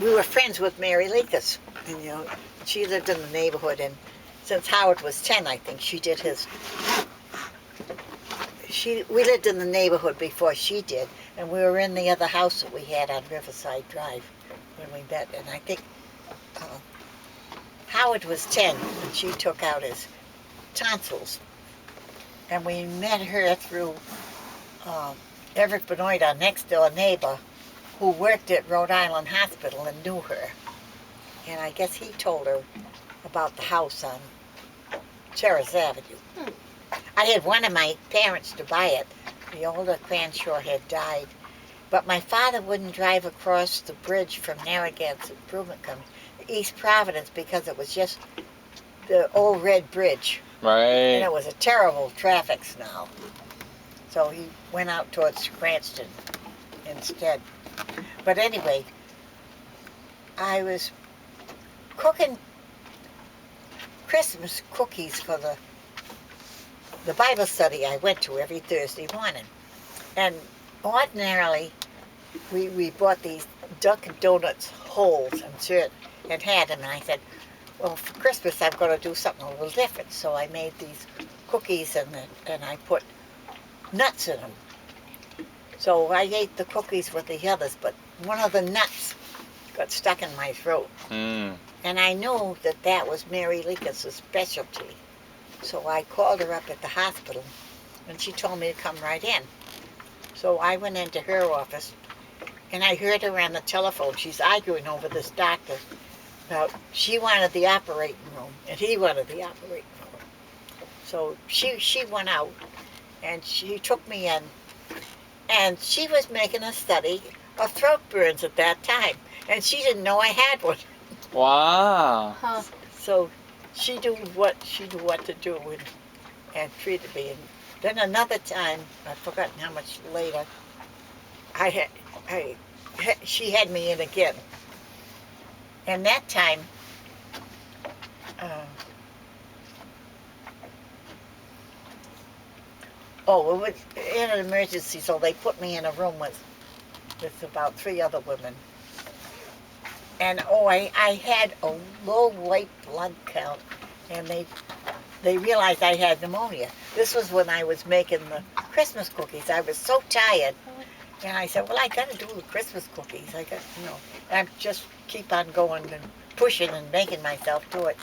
we were friends with Mary Lekas, and she lived in the neighborhood, and since Howard was 10, I think she did his. We lived in the neighborhood before she did, and we were in the other house that we had on Riverside Drive when we met, and I think Howard was 10 when she took out his tonsils, and we met her through Everett Benoit, our next door neighbor, who worked at Rhode Island Hospital and knew her. And I guess he told her about the house on Terrace Avenue. I had one of my parents to buy it. The older Cranshaw had died. But my father wouldn't drive across the bridge from Narragansett Improvement Company, East Providence, because it was just the old red bridge. Right. And it was a terrible traffic snarl. So he went out towards Cranston instead. But anyway, I was cooking Christmas cookies for the Bible study I went to every Thursday morning. And ordinarily, we bought these Dunkin' Donuts holes and had them. And I said, well, for Christmas I'm going to do something a little different. So I made these cookies and I put nuts in them. So I ate the cookies with the others, but one of the nuts got stuck in my throat. And I knew that was Mary Lekas' specialty. So I called her up at the hospital, and she told me to come right in. So I went into her office, and I heard her on the telephone. She's arguing over this doctor about she wanted the operating room, and he wanted the operating room. So she went out, and she took me in, and she was making a study of throat burns at that time, and she didn't know I had one. Wow. Huh. So she knew what to do and treated me. And then another time, I've forgotten how much later, she had me in again. And that time, it was in an emergency, so they put me in a room with about 3 other women. And I had a low white blood count, and they realized I had pneumonia. This was when I was making the Christmas cookies. I was so tired, and I said, well, I got to do the Christmas cookies. And I just keep on going and pushing and making myself do it.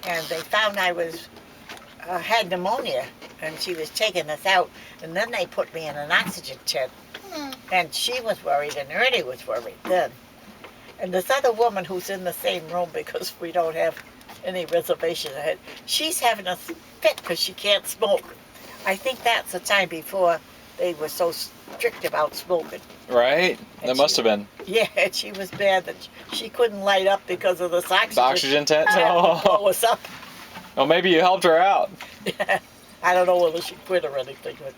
And they found I had pneumonia, and she was taking us out. And then they put me in an oxygen tent. And she was worried, and Ernie was worried then. And this other woman who's in the same room, because we don't have any reservation ahead, she's having a fit because she can't smoke. I think that's the time before they were so strict about smoking. Right? That must have been. Yeah, and she was bad that she couldn't light up because of this oxygen. The oxygen tent? Blow us up. Well, maybe you helped her out. Yeah. I don't know whether she quit or anything, but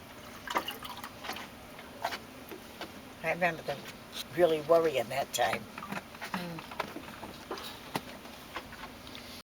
I remember them really worrying that time.